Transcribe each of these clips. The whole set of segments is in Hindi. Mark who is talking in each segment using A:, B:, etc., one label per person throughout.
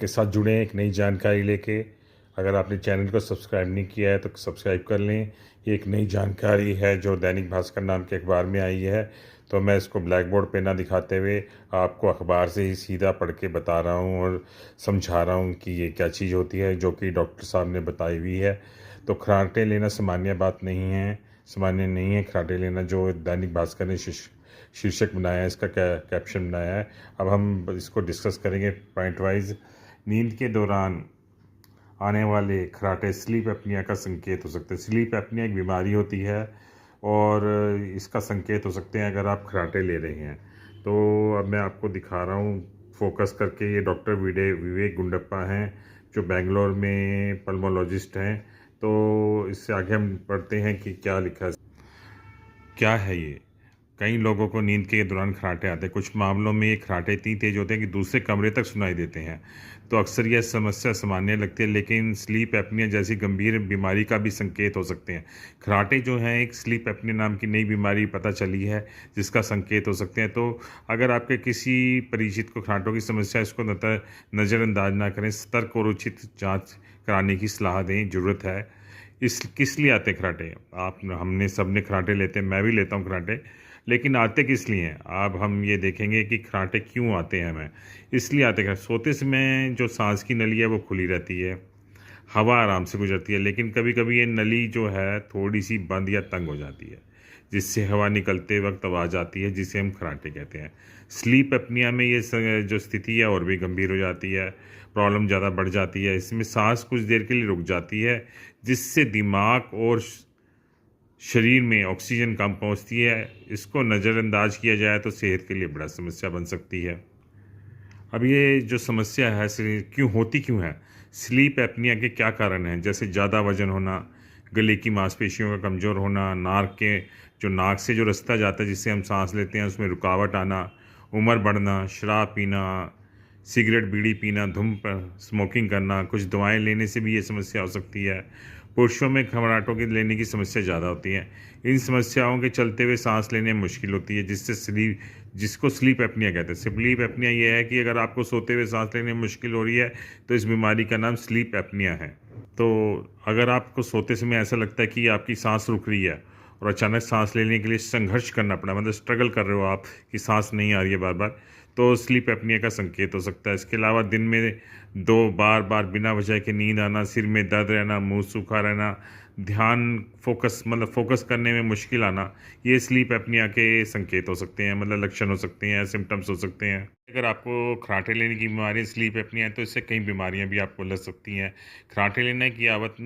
A: आपके साथ जुड़े हैं एक नई जानकारी लेके। अगर आपने चैनल को सब्सक्राइब नहीं किया है तो सब्सक्राइब कर लें। ये एक नई जानकारी है जो दैनिक भास्कर नाम के अखबार में आई है, तो मैं इसको ब्लैक बोर्ड पे ना दिखाते हुए आपको अखबार से ही सीधा पढ़ के बता रहा हूँ और समझा रहा हूँ कि ये क्या चीज़ होती है जो कि डॉक्टर साहब ने बताई हुई है। तो खराटे लेना सामान्य बात नहीं है, सामान्य नहीं है खराटे लेना, जो दैनिक भास्कर ने शीर्षक बनाया है, इसका कैप्शन बनाया है। अब हम इसको डिस्कस करेंगे पॉइंट वाइज। नींद के दौरान आने वाले खराटे स्लीप एपनिया का संकेत हो सकते हैं। स्लीप एपनिया एक बीमारी होती है और इसका संकेत हो सकते हैं अगर आप खराटे ले रहे हैं। तो अब मैं आपको दिखा रहा हूँ फोकस करके। ये डॉक्टर विवेक गुंडप्पा हैं जो बेंगलोर में पल्मोलॉजिस्ट हैं। तो इससे आगे हम पढ़ते हैं कि क्या लिखा है। क्या है ये? कई लोगों को नींद के दौरान खराटे आते हैं। कुछ मामलों में ये खराटे इतनी तेज होते हैं कि दूसरे कमरे तक सुनाई देते हैं। तो अक्सर यह समस्या सामान्य लगती है, लेकिन स्लीप एपनिया जैसी गंभीर बीमारी का भी संकेत हो सकते हैं। खराटे जो हैं एक स्लीप एपनिया नाम की नई बीमारी पता चली है जिसका संकेत हो सकते हैं। तो अगर आपके किसी परिचित को खराटों की समस्या है, इसको नज़रअंदाज ना करें, सतर्क और उचित जाँच कराने की सलाह दें। ज़रूरत है। इस किस लिए आते खराटे? आप हमने सब ने खराटे लेते हैं, मैं भी लेता हूँ खराटे, लेकिन आते किस लिए हैं? अब हम ये देखेंगे कि खराटे क्यों आते हैं हमें। इसलिए आते हैं, सोते समय जो सांस की नली है वो खुली रहती है, हवा आराम से गुजरती है, लेकिन कभी कभी ये नली जो है थोड़ी सी बंद या तंग हो जाती है, जिससे हवा निकलते वक्त आवाज़ आती है, जिसे हम खराटे कहते हैं। स्लीप एपनिया में ये जो स्थिति है और भी गंभीर हो जाती है, प्रॉब्लम ज़्यादा बढ़ जाती है। इसमें सांस कुछ देर के लिए रुक जाती है, जिससे दिमाग और शरीर में ऑक्सीजन कम पहुंचती है। इसको नज़रअंदाज किया जाए तो सेहत के लिए बड़ा समस्या बन सकती है। अब ये जो समस्या है क्यों है? स्लीप एपनिया के क्या कारण हैं? जैसे ज़्यादा वजन होना, गले की मांसपेशियों का कमज़ोर होना, नाक से जो रास्ता जाता है जिससे हम सांस लेते हैं उसमें रुकावट आना, उम्र बढ़ना, शराब पीना, सिगरेट बीड़ी पीना, स्मोकिंग करना, कुछ दवाएं लेने से भी ये समस्या हो सकती है। पुरुषों में खराटों की लेने की समस्या ज़्यादा होती है। इन समस्याओं के चलते हुए सांस लेने में मुश्किल होती है, जिसको स्लीप एपनिया कहते हैं। स्लीप एपनिया ये है कि अगर आपको सोते हुए सांस लेने में मुश्किल हो रही है तो इस बीमारी का नाम स्लीप एपनिया है। तो अगर आपको सोते समय ऐसा लगता है कि आपकी सांस रुक रही है और अचानक सांस लेने के लिए संघर्ष करना पड़ा, मतलब स्ट्रगल कर रहे हो आप कि सांस नहीं आ रही है बार बार, तो स्लीप एपनिया का संकेत हो सकता है। इसके अलावा दिन में बार बार बिना वजह के नींद आना, सिर में दर्द रहना, मुंह सूखा रहना, फोकस करने में मुश्किल आना, ये स्लीप एपनिया के संकेत हो सकते हैं, मतलब लक्षण हो सकते हैं, सिम्टम्स हो सकते हैं। अगर आपको खराटे लेने की बीमारी स्लीप एपनिया है तो इससे कई बीमारियां भी आपको लग सकती हैं। खराटे लेने की आदत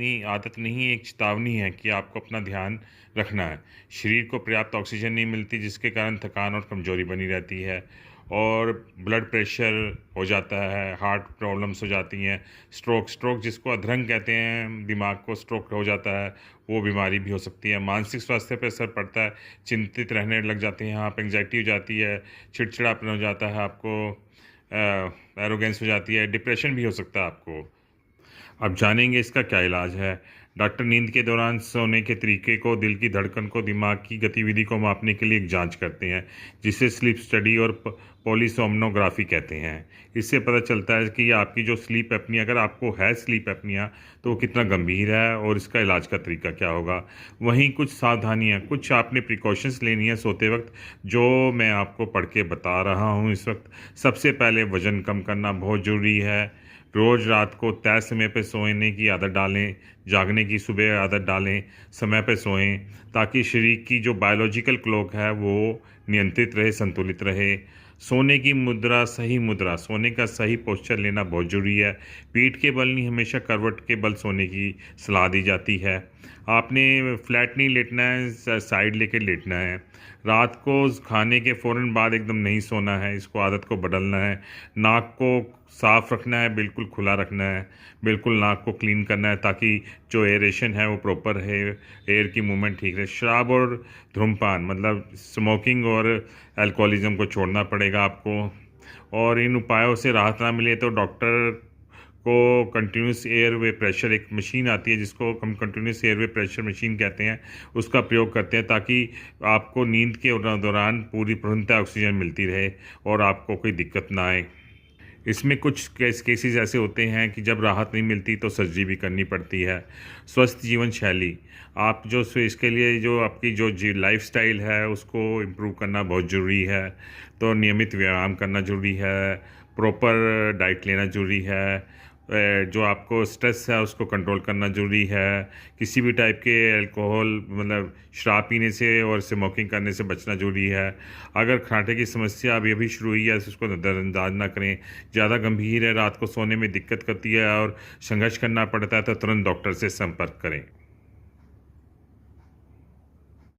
A: नहीं, एक चेतावनी है कि आपको अपना ध्यान रखना है। शरीर को पर्याप्त ऑक्सीजन नहीं मिलती, जिसके कारण थकान और कमजोरी बनी रहती है और ब्लड प्रेशर हो जाता है, हार्ट प्रॉब्लम्स हो जाती हैं, स्ट्रोक जिसको अधरंग कहते हैं, दिमाग को स्ट्रोक हो जाता है, वो बीमारी भी हो सकती है। मानसिक स्वास्थ्य पर असर पड़ता है, चिंतित रहने लग जाते हैं आप, एंग्जाइटी हो जाती है, चिड़चिड़ापन हो जाता है आपको, एरोगेंस हो जाती है, डिप्रेशन भी हो सकता है आपको। अब जानेंगे इसका क्या इलाज है। डॉक्टर नींद के दौरान सोने के तरीके को, दिल की धड़कन को, दिमाग की गतिविधि को मापने के लिए एक जांच करते हैं, जिसे स्लीप स्टडी और पॉलीसोमनोग्राफी कहते हैं। इससे पता चलता है कि आपकी जो स्लीप एपनिया, अगर आपको है स्लीप एपनिया, तो वो कितना गंभीर है और इसका इलाज का तरीका क्या होगा। वहीं कुछ सावधानियां, कुछ आपने प्रिकॉशंस लेनी है सोते वक्त, जो मैं आपको पढ़ के बता रहा हूँ इस वक्त। सबसे पहले वज़न कम करना बहुत ज़रूरी है। रोज़ रात को तय समय पर सोने की आदत डालें, जागने की सुबह आदत डालें, समय पर सोएं, ताकि शरीर की जो बायोलॉजिकल क्लॉक है वो नियंत्रित रहे, संतुलित रहे। सोने की मुद्रा, सोने का सही पोस्चर लेना बहुत ज़रूरी है। पीठ के बल नहीं, हमेशा करवट के बल सोने की सलाह दी जाती है। आपने फ्लैट नहीं लेटना है, साइड लेके लेटना है। रात को खाने के फ़ौरन बाद एकदम नहीं सोना है, इसको आदत को बदलना है। नाक को साफ़ रखना है, बिल्कुल खुला रखना है, बिल्कुल नाक को क्लीन करना है ताकि जो एरेशन है वो प्रॉपर है, एयर की मूवमेंट ठीक रहे। शराब और धूम्रपान, मतलब स्मोकिंग और अल्कोहलिज्म को छोड़ना पड़ेगा आपको। और इन उपायों से राहत ना मिले तो डॉक्टर को कंटिन्यूस एयरवे प्रेशर, एक मशीन आती है जिसको हम कंटिन्यूस एयरवे प्रेशर मशीन कहते हैं, उसका प्रयोग करते हैं ताकि आपको नींद के दौरान पूरी पूर्णतः ऑक्सीजन मिलती रहे और आपको कोई दिक्कत ना आए। इसमें कुछ केसेस ऐसे होते हैं कि जब राहत नहीं मिलती तो सर्जरी भी करनी पड़ती है। स्वस्थ जीवन शैली, आप जो इसके लिए जो आपकी जो लाइफस्टाइल है उसको इम्प्रूव करना बहुत ज़रूरी है। तो नियमित व्यायाम करना ज़रूरी है, प्रॉपर डाइट लेना ज़रूरी है, जो आपको स्ट्रेस है उसको कंट्रोल करना ज़रूरी है। किसी भी टाइप के अल्कोहल मतलब शराब पीने से और स्मोकिंग करने से बचना ज़रूरी है। अगर खर्राटे की समस्या अभी अभी शुरू हुई है तो उसको नज़रअंदाज ना करें। ज़्यादा गंभीर है, रात को सोने में दिक्कत करती है और संघर्ष करना पड़ता है तो तुरंत डॉक्टर से संपर्क करें।